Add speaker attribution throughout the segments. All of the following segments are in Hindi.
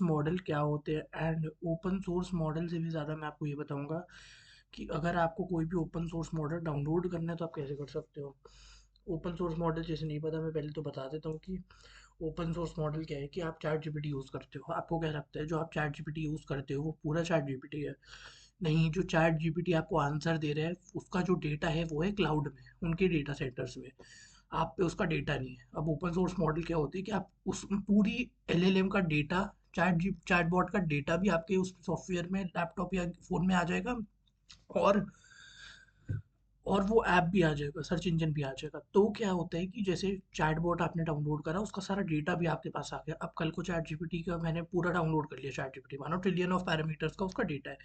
Speaker 1: मॉडल क्या होते हैं एंड ओपन सोर्स मॉडल से भी ज़्यादा मैं आपको ये बताऊंगा कि अगर आपको कोई भी ओपन सोर्स मॉडल डाउनलोड करना है तो आप कैसे कर सकते हो। ओपन सोर्स मॉडल जैसे नहीं पता, मैं पहले तो बता देता हूँ कि ओपन सोर्स मॉडल क्या है। कि आप चैट जीपीटी यूज़ करते हो, आपको क्या लगता है जो आप चैट जीपीटी यूज़ करते हो वो पूरा चैट जीपीटी है? नहीं, जो चैट जीपीटी आपको आंसर दे रहा है उसका जो डेटा है वो है क्लाउड में, उनके डेटा सेंटर्स में। आप पे उसका डेटा नहीं है। अब ओपन सोर्स मॉडल क्या होती है कि आप उस पूरी एलएलएम का डेटा, चैटबॉट का डेटा भी आपके उस सॉफ्टवेयर में, लैपटॉप या फ़ोन में आ जाएगा। और वो ऐप भी आ जाएगा, सर्च इंजन भी आ जाएगा। तो क्या होता है कि जैसे चैटबॉट आपने डाउनलोड करा, उसका सारा डेटा भी आपके पास आ गया। अब कल को चैट जीपीटी का मैंने पूरा डाउनलोड कर लिया, चैट जीपीटी मानो ट्रिलियन ऑफ पैरामीटर्स का उसका डेटा है।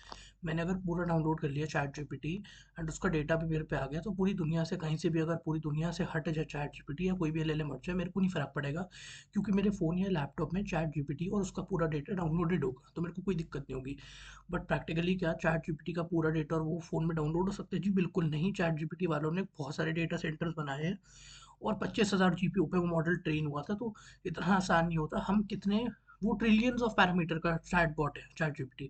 Speaker 1: मैंने अगर पूरा डाउनलोड कर लिया चैट जीपीटी एंड उसका डेटा भी मेरे पे आ गया, तो पूरी दुनिया से कहीं से भी अगर पूरी दुनिया से हट जाए चैट जीपीटी या कोई भी एलएलएम हट जाए, मेरे को नहीं फ़र्क पड़ेगा, क्योंकि मेरे फ़ोन या लैपटॉप में चैट जीपीटी और उसका पूरा डेटा डाउनलोडेड होगा, तो मेरे को कोई दिक्कत नहीं होगी। बट प्रैक्टिकली क्या चैट जीपीटी का पूरा डेटा और वो फ़ोन में डाउनलोड हो सकता है? जी बिल्कुल नहीं। चैट जीपीटी वालों ने बहुत सारे डेटा सेंटर्स बनाए हैं और 25,000 जीपीयू पे वो मॉडल ट्रेन हुआ था, तो इतना आसान नहीं होता। हम कितने, वो ट्रिलियंस ऑफ पैरामीटर का चैट बॉट है chat GPT,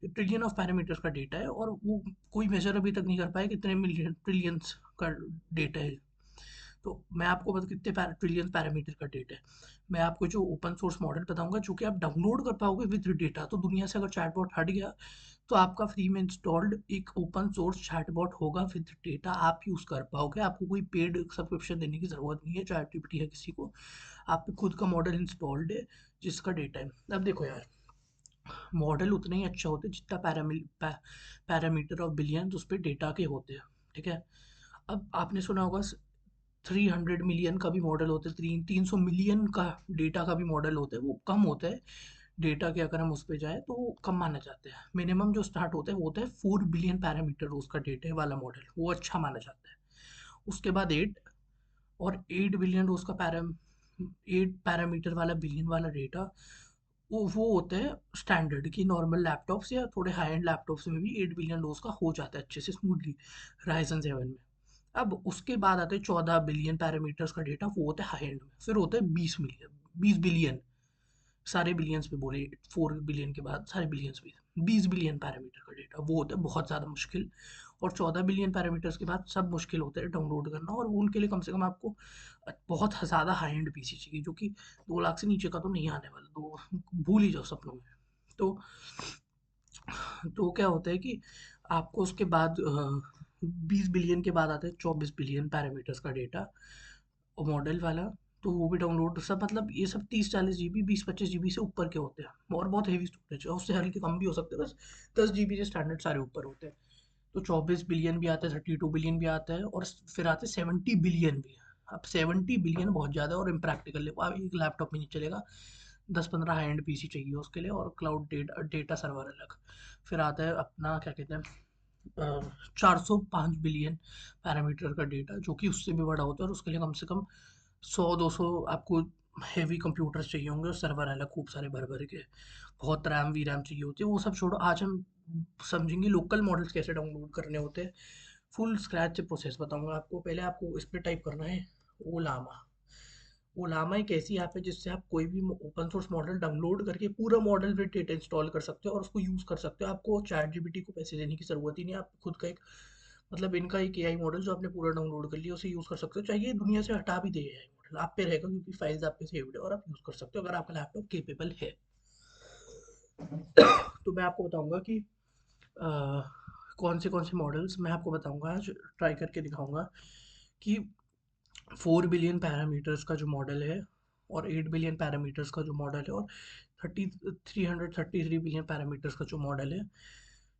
Speaker 1: trillion of parameters का डेटा है, और वो कोई मेजर अभी तक नहीं कर पाया कितने मिलियन ट्रिलियंस का डेटा है। तो मैं आपको बता कितने ट्रिलियन पैरामीटर का डेटा है। मैं आपको जो ओपन सोर्स मॉडल बताऊंगा जो कि आप डाउनलोड कर पाओगे विद डेटा। तो दुनिया से अगर चैटबॉट हट गया तो आपका फ्री में इंस्टॉल्ड एक ओपन सोर्स चैटबॉट होगा विद डेटा, आप यूज़ कर पाओगे। आपको कोई पेड सब्सक्रिप्शन देने की ज़रूरत नहीं है चैट जीपीटी है किसी को। आप पे खुद का मॉडल इंस्टॉल्ड है जिसका डेटा है। अब देखो यार, मॉडल उतना ही अच्छा होता है जितना पैरामीटर ऑफ बिलियन उस पर डेटा के होते हैं, ठीक है। अब आपने सुना होगा 300 मिलियन का भी मॉडल होता है, 300 मिलियन का डेटा का भी मॉडल होता है, वो कम होता है डेटा के। अगर हम उस पर जाए तो वो कम माना जाता है। मिनिमम जो स्टार्ट होता है वो होता है 4 बिलियन पैरामीटर उसका डेटा वाला मॉडल, वो अच्छा माना जाता है। उसके बाद 8, और 8 बिलियन उसका 8 पैरामीटर वाला बिलियन वाला डेटा, वो होता है स्टैंडर्ड कि नॉर्मल लैपटॉप्स या थोड़े हाई एंड लैपटॉप्स में भी 8 बिलियन डोज का हो जाता है अच्छे से स्मूथली राइजन 7 में। अब उसके बाद आते हैं 14 बिलियन पैरामीटर्स का डेटा, वो होता है हाई एंड में। फिर होता है 20 मिलियन, 20 बिलियन, सारे बिलियंस पे बोले, 4 बिलियन के बाद सारे बिलियंस पे 20 बिलियन पैरामीटर का डेटा, वो होता है बहुत ज़्यादा मुश्किल। और 14 बिलियन पैरामीटर्स के बाद सब मुश्किल होता है डाउनलोड करना, और वो उनके लिए कम से कम आपको बहुत ज़्यादा हाई एंड पीसी चाहिए, जो कि 2 लाख से नीचे का तो नहीं आने वाला, तो भूल ही जाओ सपनों में। तो क्या होता है कि आपको उसके बाद 20 बिलियन के बाद आता है 24 बिलियन पैरामीटर्स का डेटा और मॉडल वाला। तो वो भी डाउनलोड सब, मतलब ये सब 30-40 जीबी, 20-25 जीबी से ऊपर के होते हैं, और बहुत हेवी स्टोरेज है। उससे हल्के कम भी हो सकते हैं, बस 10 जीबी से स्टैंडर्ड सारे ऊपर होते हैं। तो 24 बिलियन भी आता है, 32 बिलियन भी आता है, और फिर आते हैं 70 बिलियन भी। अब 70 बिलियन बहुत ज़्यादा है और इम्प्रैक्टिकल है, वो आप एक लैपटॉप में नहीं चलेगा। 10-15 हाई एंड पीसी चाहिए उसके लिए, और क्लाउड डेटा सर्वर अलग। फिर आता है अपना क्या कहते हैं, 405 बिलियन पैरामीटर का डेटा, जो कि उससे भी बड़ा होता है, और उसके लिए कम से कम 100-200 आपको हेवी कंप्यूटर्स चाहिए होंगे, और सर्वर अलग खूब सारे भर भर के। बहुत रैम वी रैम चाहिए होती है। वो सब छोड़ो, आज हम समझेंगे लोकल मॉडल्स कैसे डाउनलोड करने होते हैं। फुल स्क्रैच से प्रोसेस बताऊंगा आपको। पहले आपको इस पर टाइप करना है ओलामा। ओलामा एक ऐसी ऐप है जिससे आप कोई भी ओपन सोर्स मॉडल डाउनलोड करके पूरा मॉडल विद डेटा इंस्टॉल कर सकते हो और उसको यूज़ कर सकते हो। आपको चैट जीपीटी को पैसे देने की ज़रूरत ही नहीं है। आप खुद का एक, मतलब इनका एक एआई मॉडल जो आपने पूरा डाउनलोड कर लिया उसे यूज़ कर सकते हो। चाहिए दुनिया से हटा भी दे एआई मॉडल, आप पे रहेगा क्योंकि फाइल्स आप पे सेव्ड है, और आप यूज़ कर सकते हो अगर आपका लैपटॉप केपेबल है। तो मैं आपको बताऊंगा कि कौन से मॉडल्स मैं आपको बताऊंगा आज, ट्राई करके दिखाऊंगा कि 4 बिलियन पैरामीटर्स का जो मॉडल है, और 8 बिलियन पैरामीटर्स का जो मॉडल है, और 333 बिलियन पैरामीटर्स का जो मॉडल है,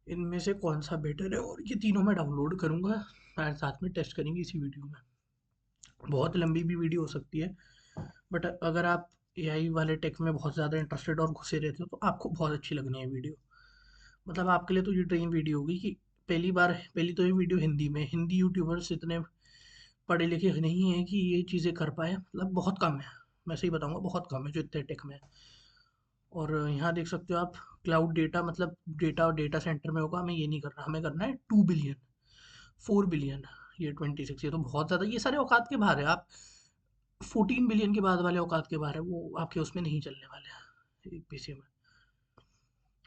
Speaker 1: इनमें से कौन सा बेटर है। और ये तीनों मैं डाउनलोड करूँगा और साथ में टेस्ट करेंगे इसी वीडियो में। बहुत लंबी भी वीडियो हो सकती है, बट अगर आप एआई वाले टेक में बहुत ज़्यादा इंटरेस्टेड और घुसे रहते हो तो आपको बहुत अच्छी लगनी है वीडियो। मतलब आपके लिए तो ये ड्रीम वीडियो होगी कि पहली तो ये वीडियो हिंदी में, हिंदी यूट्यूबर्स इतने पढ़े लिखे नहीं हैं कि ये चीज़ें कर पाए, मतलब बहुत कम है। मैं सही बताऊंगा, बहुत कम है जो इतने टेक में है। और यहाँ देख सकते हो आप, क्लाउड डेटा, मतलब डेटा और डेटा सेंटर में होगा। हमें ये नहीं करना, हमें करना है 2 बिलियन, 4 बिलियन, ये 26, ये तो बहुत ज़्यादा, ये सारे औकात के बाहर है। आप 14 बिलियन के बाद वाले औकात के बाहर है, वो आपके उसमें नहीं चलने वाले हैं एक पीसी में।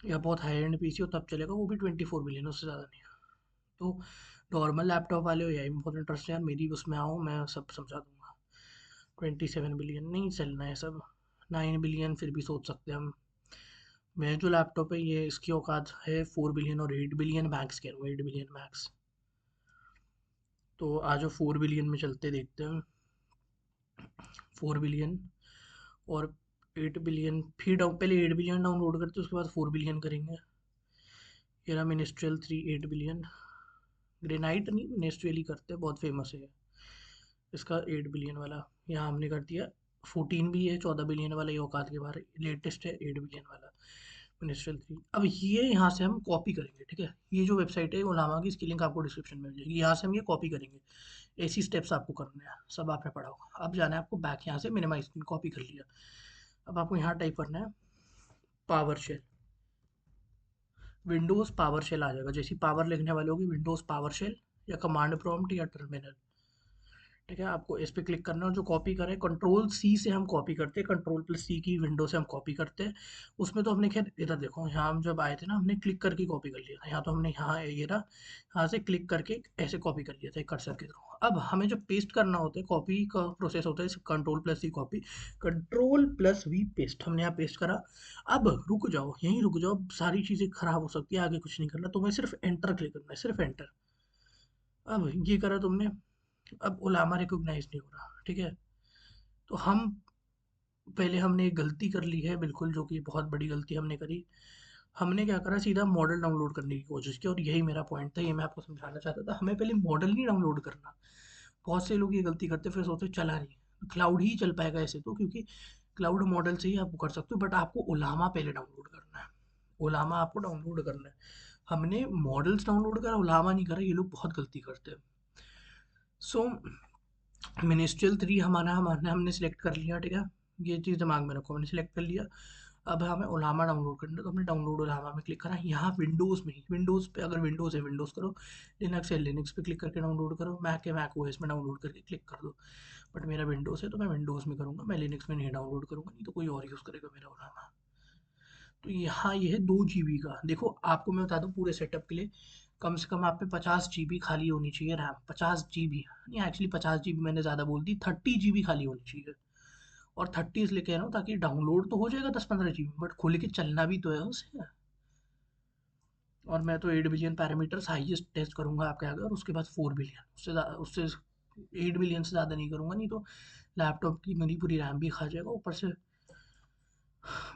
Speaker 1: या बहुत हाई एंड पीसी हो तब चलेगा, वो भी 24 बिलियन, उससे ज़्यादा नहीं। तो नॉर्मल लैपटॉप वाले हो या बहुत इंटरेस्ट है यार मेरी उसमें आओ, मैं सब समझा दूंगा। 27 बिलियन नहीं चलना है सब, 9 बिलियन फिर भी सोच सकते हैं हम। मैं जो लैपटॉप है ये इसकी औकात है 4 बिलियन और 8 बिलियन मैक्स कह रहा हूँ, 8 बिलियन मैक्स। तो आज 4 बिलियन में चलते देखते हैं। 4 बिलियन और 8 बिलियन, फिर पहले 8 बिलियन डाउनलोड करते हैं उसके बाद 4 बिलियन करेंगे। ये रहा मिनिस्ट्रियल 3, 8 बिलियन। ग्रेनाइट नहीं, मिनिस्ट्रियल ही करते हैं, बहुत फेमस है इसका 8 बिलियन वाला। यहाँ हमने कर दिया। 14 भी है, 14 बिलियन वाला ये औकात के बाहर, लेटेस्ट है 8 बिलियन वाला मिनिस्ट्रियल 3। अब ये यहाँ से हम कॉपी करेंगे, ठीक है। ये जो वेबसाइट है ओलामा की, इसकी लिंक आपको डिस्क्रिप्शन में मिल जाएगी, यहाँ से हम ये कॉपी करेंगे। ऐसी स्टेप्स आपको करने हैं, सब आपने पढ़ा होगा। अब जाना है आपको बैक, यहाँ से मिनिमाइज स्क्रीन कॉपी कर लिया। अब आपको यहाँ टाइप करना है PowerShell. Windows PowerShell आ जाएगा, जैसी पावर लिखने वाले होगी विंडोज़ पावर शेल, या कमांड प्रॉम्प्ट या टर्मिनल। ठीक है, आपको इस पे क्लिक करना है और जो कॉपी करें कंट्रोल सी से हम कॉपी करते हैं, कंट्रोल प्लस सी की विंडो से हम कॉपी करते हैं। उसमें तो हमने खैर इधर देखो, यहाँ हम जब आए थे ना हमने क्लिक करके कॉपी कर लिया था, यहाँ तो हमने यहाँ ये रहा, यहाँ से क्लिक करके ऐसे कॉपी कर लिया था कर्सर के थ्रू। अब हमें जब पेस्ट करना होता है, कॉपी का प्रोसेस होता है control plus C copy, control plus V paste. हमने यहाँ पेस्ट करा। अब रुक जाओ, यहीं रुक जाओ, सारी चीज़ें खराब हो सकती है, आगे कुछ नहीं करना तुम्हें, सिर्फ एंटर क्लिक करना है, सिर्फ एंटर। अब ये करा तुमने, अब ओलामा रिकॉग्नाइज नहीं हो रहा, ठीक है। तो हम पहले हमने एक गलती कर ली है बिल्कुल, जो कि बहुत बड़ी गलती हमने करी। हमने क्या करा, सीधा मॉडल डाउनलोड करने की कोशिश की, और यही मेरा पॉइंट था, ये मैं आपको समझाना चाहता था। हमें पहले मॉडल नहीं डाउनलोड करना। बहुत से लोग ये गलती करते फिर सोचते चला नहीं, क्लाउड ही चल पाएगा ऐसे तो, क्योंकि क्लाउड मॉडल से ही आप कर सकते हो, बट आपको ओलामा पहले डाउनलोड करना है। ओलामा आपको डाउनलोड करना है। हमने मॉडल्स डाउनलोड करा, ओलामा नहीं करा, ये लोग बहुत गलती करते हैं। सो मिनिस्ट्रियल 3 हमारा हमारे हमने सेलेक्ट कर लिया, ठीक है। ये चीज़ दिमाग में रखो, हमने सेलेक्ट कर लिया। अब हमें ओलामा डाउनलोड करना है, तो हमने डाउनलोड ओलामा में क्लिक करा। यहाँ विंडोज़ में ही, विंडोज़ पे अगर विंडोज़ है विंडोज़ करो, लिनक्स है लिनक्स पे क्लिक करके डाउनलोड करो, मैक है मैक ओएस में डाउनलोड करके क्लिक कर दो। बट मेरा विंडोज़ है तो मैं विंडोज़ में करूँगा, मैं लिनक्स में नहीं डाउनलोड करूँगा, नहीं तो कोई और यूज़ करेगा मेरा ओलामा। तो यहाँ ये है 2 GB का। देखो आपको मैं बता दूँ पूरे सेटअप के लिए कम से कम आप पे 50 GB खाली होनी चाहिए रैम। 50 GB नहीं, एक्चुअली 50 GB मैंने ज़्यादा बोल दी, 30 GB खाली होनी चाहिए। और 30 इसलिए कह रहा हूँ ताकि डाउनलोड तो हो जाएगा 10-15 GB, बट खुल के चलना भी तो है उसे। और मैं तो 8 बिलियन पैरामीटर्स हाईएस्ट टेस्ट करूंगा आपके आगे, और उसके बाद 4 बिलियन, उससे 8 बिलियन से ज़्यादा नहीं करूंगा, नहीं तो लैपटॉप की मेरी पूरी रैम भी खा जाएगा, ऊपर से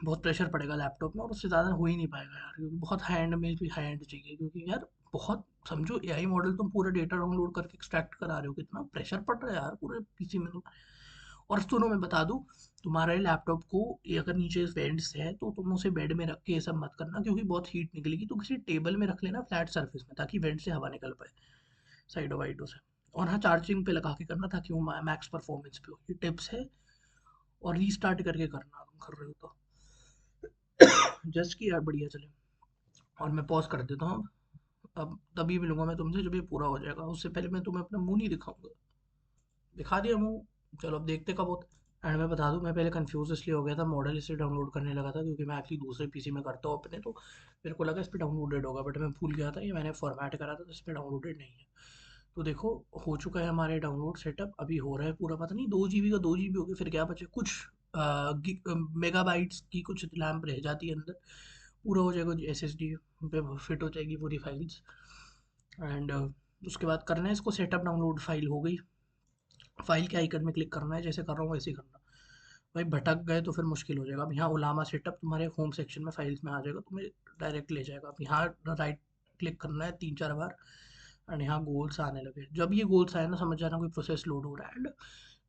Speaker 1: बहुत प्रेशर पड़ेगा लैपटॉप में, और उससे ज़्यादा हो ही नहीं पाएगा यार, क्योंकि बहुत हाई एंड में भी हाई एंड चाहिए, क्योंकि यार बहुत समझो एआई मॉडल तुम पूरा डेटा डाउनलोड करके एक्सट्रैक्ट करा रहे हो, कितना प्रेशर पड़ रहा है यार पूरे पीसी में तो। और सुनो मैं बता दूं, तुम्हारे लैपटॉप को ये अगर नीचे वेंट्स है तो तुम उसे बेड में रख के ये सब मत करना, क्योंकि बहुत हीट निकलेगी। तो किसी टेबल में रख लेना फ्लैट सरफेस में, ताकि वेंट से हवा निकल पाए साइडों वाइडों से। और हाँ, चार्जिंग पे लगा के करना ताकि वो मैक्स परफॉर्मेंस पे हो। ये टिप्स है। और रीस्टार्ट करके करना तुम कर रहे हो तो। जस्ट की यार बढ़िया चले। और मैं पॉज कर देता हूँ अब तभी मिलूंगा मैं तुमसे जब ये पूरा हो जाएगा, उससे पहले मैं तुम्हें अपना मुंह नहीं दिखाऊंगा। दिखा दिया मुंह। चलो अब देखते कब होता है। एंड मैं बता दूं, मैं पहले कंफ्यूज इसलिए हो गया था, मॉडल इसलिए डाउनलोड करने लगा था क्योंकि मैं एक्चुअली दूसरे पीसी में करता हूँ अपने, तो मेरे को लगा इस पर डाउनलोडेड होगा, बट मैं भूल गया था, ये मैंने फॉर्मेट करा था तो इस पर डाउनलोडेड नहीं है। तो देखो हो चुका है हमारे डाउनलोड सेटअप, अभी हो रहा है पूरा। पता नहीं 2 GB का 2 GB हो गया, फिर क्या बचे कुछ मेगाबाइट्स की कुछ लैम्प रह जाती है अंदर। पूरा हो जाएगा, एस एस डी पे फिट हो जाएगी पूरी फाइल्स। एंड उसके बाद करना है इसको सेटअप, डाउनलोड फाइल हो गई। फाइल के आइकन में क्लिक करना है, जैसे कर रहा हूँ वैसे ही करना। भाई भटक गए तो फिर मुश्किल हो जाएगा। अब यहाँ ओलामा सेटअप तुम्हारे होम सेक्शन में फाइल्स में आ जाएगा, तुम्हें डायरेक्ट ले जाएगा। अब यहाँ राइट क्लिक करना है 3-4 बार, एंड यहाँ गोल्स आने लगे। जब ये गोल्स आए ना, समझ जाना कोई प्रोसेस लोड हो रहा है, एंड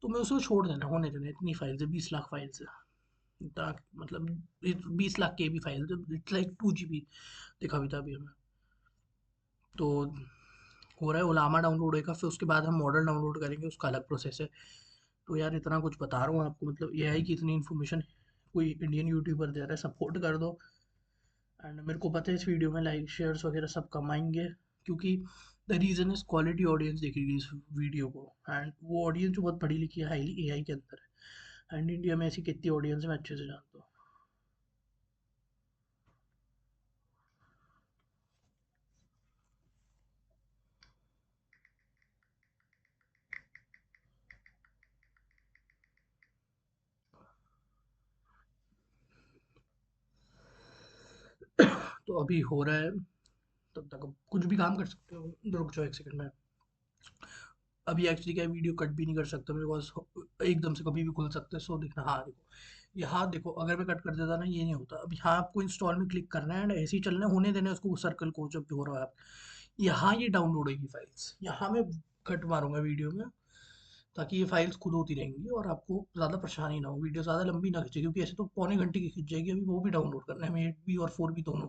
Speaker 1: तुम्हें उसको छोड़ देना, होने देना। इतनी फाइल्स है, 20 लाख फाइल्स है। इतना मतलब 20 लाख के भी फाइल्स है, इट्स लाइक 2 GB दिखा भी था अभी हमें। तो हो रहा है ओलामा डाउनलोड होगा, फिर उसके बाद हम मॉडल डाउनलोड करेंगे, उसका अलग प्रोसेस है। तो यार इतना कुछ बता रहा हूँ आपको, मतलब एआई की इतनी इन्फॉर्मेशन कोई इंडियन यूट्यूबर दे रहा है, सपोर्ट कर दो। एंड मेरे को पता है इस वीडियो में लाइक शेयर्स वगैरह सब कम आएंगे, क्योंकि the reason is quality audience देखेगी इस वीडियो को, एंड वो ऑडियंस जो बहुत पढ़ी लिखी है, हाईली एआई के अंदर है। एंड इंडिया में ऐसी कितनी ऑडियंस है मैं अच्छे से जानता हूँ। अभी हो रहा है, तब तक अब कुछ भी काम कर सकते हो। रुक जाओ एक सेकंड में। अभी एक्चुअली क्या वीडियो कट भी नहीं कर सकता मेरे पास, एकदम से कभी भी खुल सकता है। सो देखना, हाँ देखो, यहाँ देखो, अगर मैं कट कर देता ना ये नहीं होता। अब यहाँ आपको इंस्टॉल में क्लिक करना है एंड ऐसे ही चलना है, होने देना है उसको सर्कल को जब भी हो रहा है। यहाँ ये डाउनलोड होगी फाइल्स, यहाँ मैं कट मारूंगा वीडियो में, ताकि ये फाइल्स खुद होती रहेंगी और आपको ज़्यादा परेशानी ना हो, वीडियो ज़्यादा लंबी ना खींचे, क्योंकि ऐसे तो पौने घंटे की खींच जाएगी। अभी वो भी डाउनलोड करना है, 8 भी और 4 भी दोनों।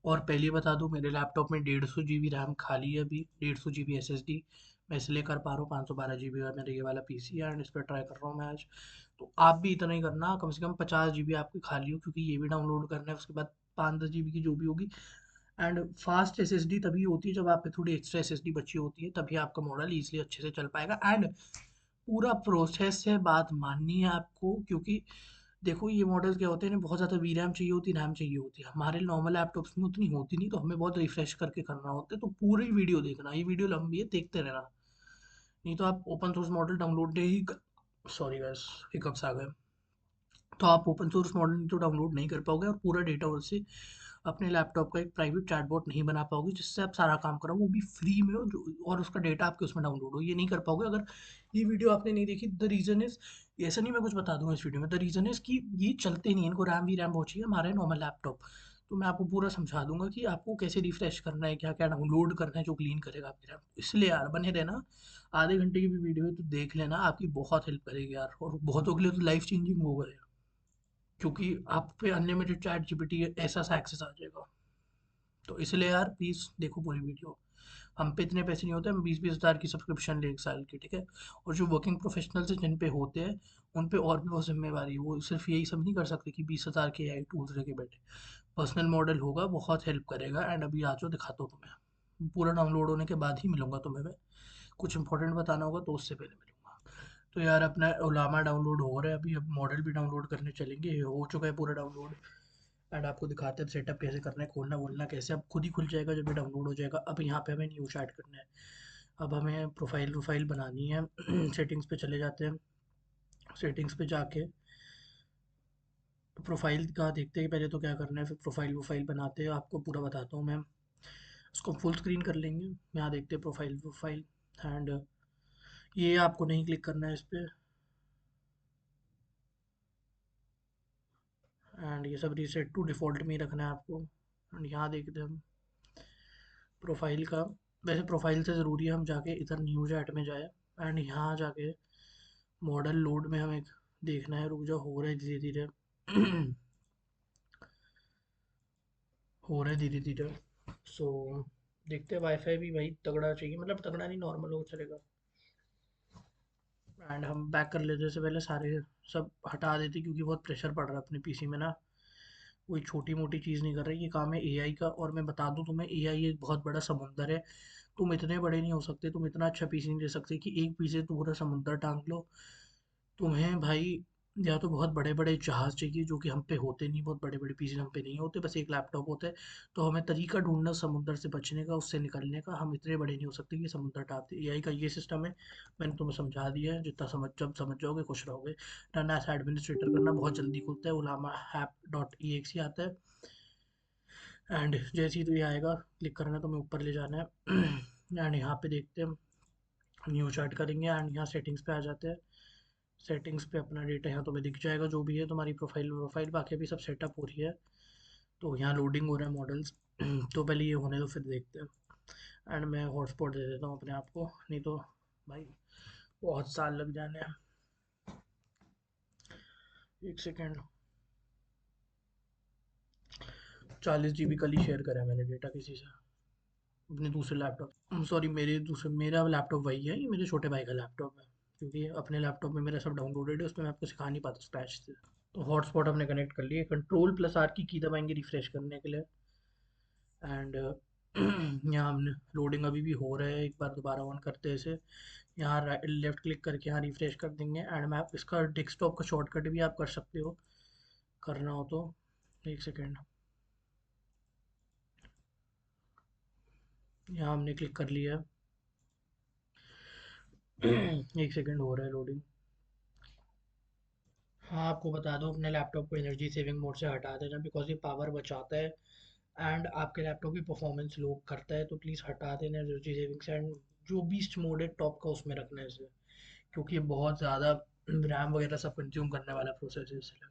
Speaker 1: और पहले बता दूं, मेरे लैपटॉप में 150 GB रैम खाली है, अभी 150 GB SSD मैं इसलिए कर पा रहा हूँ। 512 GB का मेरा ये वाला पीसी है एंड इस पर ट्राई कर रहा हूँ मैं आज। तो आप भी इतना ही करना, कम से कम 50 GB आपकी खाली हो, क्योंकि ये भी डाउनलोड करना है। उसके बाद 5-10 GB की जो भी होगी। एंड फास्ट SSD तभी होती है जब आप पे थोड़ी एक्स्ट्रा SSD बची होती है, तभी आपका मॉडल ईजिली अच्छे से चल पाएगा। एंड पूरा प्रोसेस है, बात माननी है आपको, क्योंकि देखो ये मॉडल क्या होते हैं, इन्हें बहुत ज़्यादा वी रैम चाहिए होती है, रैम चाहिए होती है। हमारे नॉर्मल लैपटॉप्स में उतनी होती नहीं, तो हमें बहुत रिफ्रेश करके करना होता है। तो पूरी वीडियो देखना, ये वीडियो लंबी है, देखते रहना, नहीं तो आप ओपन सोर्स मॉडल डाउनलोड नहीं कर, सॉरी गाइस, हिकअप्स आ गए। तो आप ओपन सोर्स मॉडल तो डाउनलोड नहीं कर पाओगे और पूरा डेटा उससे अपने लैपटॉप का एक प्राइवेट चैटबॉट नहीं बना पाओगे, जिससे आप सारा काम करो, वो भी फ्री में हो और उसका डेटा आपके उसमें डाउनलोड हो, ये नहीं कर पाओगे अगर ये वीडियो आपने नहीं देखी। द रीज़न इज़, ऐसा नहीं मैं कुछ बता दूंगा इस वीडियो में, द रीज़न इज़ कि ये चलते नहीं, इनको रैम भी रैम बहुत चाहिए हमारे नॉर्मल लैपटॉप। तो मैं आपको पूरा समझा दूंगा कि आपको कैसे रिफ्रेश करना है, क्या क्या डाउनलोड करना है जो क्लीन करेगा आपकी रैम। इसलिए यार बने रहना, आधे घंटे की भी वीडियो है तो देख लेना, आपकी बहुत हेल्प करेगी यार, और बहुतों के लिए तो लाइफ चेंजिंग होगा यार, क्योंकि आप पे अनलिमिटेड चैट जीपीटी ऐसा सा एक्सेस आ जाएगा। तो इसलिए यार प्लीज़ देखो पूरी वीडियो। हम पे इतने पैसे नहीं होते, हम 20-20 हज़ार की सब्सक्रिप्शन ले 1 साल की, ठीक है। और जो वर्किंग प्रोफेशनल्स हैं जिन पे होते हैं, उन पे और भी बहुत जिम्मेवारी है। वो सिर्फ यही सब नहीं कर सकते कि 20 हज़ार के AI टूल्स लेके बैठे। पर्सनल मॉडल होगा, बहुत हेल्प करेगा। एंड अभी आ जाओ, दिखाता हूँ तुम्हें, पूरा डाउनलोड होने के बाद ही मिलूंगा तुम्हें मैं। कुछ इंपॉर्टेंट बताना होगा तो उससे पहले मिलूंगा। तो यार अपना ओलामा डाउनलोड हो रहा है अभी, अब मॉडल भी डाउनलोड करने चलेंगे, हो चुका है पूरा डाउनलोड। एंड आपको दिखाते हैं सेटअप कैसे करना है, खोलना वोलना कैसे, अब खुद ही खुल जाएगा जब ये डाउनलोड हो जाएगा। अब यहाँ पे हमें न्यू ऐड करना है, अब हमें प्रोफाइल बनानी है। सेटिंग्स पे चले जाते हैं, सेटिंग्स पे जाके प्रोफाइल का देखते हैं पहले तो क्या करना है, फिर प्रोफाइल बनाते हैं। आपको पूरा बताता हूँ मैं, उसको फुल स्क्रीन कर लेंगे। यहाँ देखते हैं प्रोफाइल एंड ये आपको नहीं क्लिक करना है इस पर। एंड ये सब रीसेट टू डिफ़ॉल्ट में ही रखना है आपको। एंड यहाँ देखते हैं हम प्रोफाइल का, वैसे प्रोफाइल से ज़रूरी है हम जाके इधर न्यूज ऐट में जाए एंड यहाँ जाके मॉडल लोड में हमें देखना है। रुक जाओ, हो रहा है धीरे धीरे। हो रहा है धीरे धीरे। सो देखते हैं, वाईफाई भी भाई तगड़ा चाहिए, मतलब तगड़ा नहीं, नॉर्मल हो चलेगा। एंड हम बैक कर लेते से पहले सारे सब हटा देते, क्योंकि बहुत प्रेशर पड़ रहा है अपने पीसी में ना। कोई छोटी मोटी चीज़ नहीं कर रही, ये काम है एआई का। और मैं बता दूं तुम्हें, एआई एक बहुत बड़ा समुंदर है। तुम इतने बड़े नहीं हो सकते, तुम इतना अच्छा पीसी नहीं दे सकते कि एक पीछे तुम पूरा समुंदर टांग लो। तुम्हें भाई या तो बहुत बड़े बड़े जहाज़ चाहिए, जो कि हम पे होते नहीं, बहुत बड़े बड़े पीसी हम पे नहीं होते, बस एक लैपटॉप होता है। तो हमें तरीका ढूंढना समुंदर से बचने का, उससे निकलने का। हम इतने बड़े नहीं हो सकते कि समुंदर टाप दे। एआई का ये सिस्टम है, मैंने तुम्हें समझा दिया है। जितना समझ, जब समझ जाओगे खुश रहोगे। रन एज एडमिनिस्ट्रेटर करना, बहुत जल्दी खुलता है, उलामा ऐप.exe आता है। एंड जैसे ही तो ये आएगा, क्लिक करना है, तो मैं ऊपर ले जाना है। एंड यहाँ पे देखते हैं, न्यू चार्ट करेंगे एंड यहाँ सेटिंग्स पे आ जाते हैं। सेटिंग्स पे अपना डेटा यहाँ तुम्हें दिख जाएगा, जो भी है तुम्हारी प्रोफाइल बाकी अभी सब सेटअप हो रही है। तो यहाँ लोडिंग हो रहा है मॉडल्स। तो पहले ये होने दो, फिर देखते हैं। एंड मैं हॉटस्पॉट दे देता हूँ अपने आप को, नहीं तो भाई बहुत साल लग जाने हैं। एक सेकेंड। 40 GB कल ही शेयर करा है मैंने डेटा किसी से, अपने दूसरे लैपटॉप, सॉरी मेरे दूसरे, मेरा लैपटॉप वही है, ये मेरे छोटे भाई का लैपटॉप है। क्योंकि अपने लैपटॉप में मेरा सब डाउनलोडेड है, उसमें मैं आपको सिखा नहीं पाता स्क्रैच से। तो हॉटस्पॉट हमने कनेक्ट कर लिए, कंट्रोल+R की दबाएंगे रिफ्रेश करने के लिए। एंड यहाँ हमने लोडिंग अभी भी हो रहा है, एक बार दोबारा ऑन करते हैं इसे। यहाँ लेफ्ट क्लिक करके यहाँ रिफ्रेश कर देंगे। एंड मैं इसका डेस्कटॉप का शॉर्टकट भी आप कर सकते हो, करना हो तो। एक सेकेंड, यहाँ हमने क्लिक कर लिया। एक सेकेंड, हो रहा है लोडिंग। हाँ आपको बता दो, अपने लैपटॉप को एनर्जी सेविंग मोड से हटा देना, बिकॉज ये पावर बचाता है। एंड आपके लैपटॉप की परफॉर्मेंस लो करता है, तो प्लीज़ हटा देना एनर्जी सेविंग्स, एंड जो बीस्ट मोड है टॉप का उसमें रखना है इसे, क्योंकि ये बहुत ज़्यादा रैम वगैरह सब कंज्यूम करने वाला प्रोसेस है इसलिए।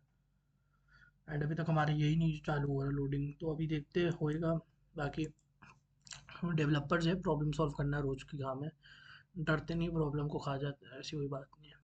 Speaker 1: एंड अभी तक हमारे यही नहीं चालू हो रहा लोडिंग, तो अभी देखते होएगा। बाकी हम डेवलपर्स है, प्रॉब्लम सॉल्व करना रोज़ की काम है, डरते नहीं प्रॉब्लम को खा जाते हैं, ऐसी कोई बात नहीं है।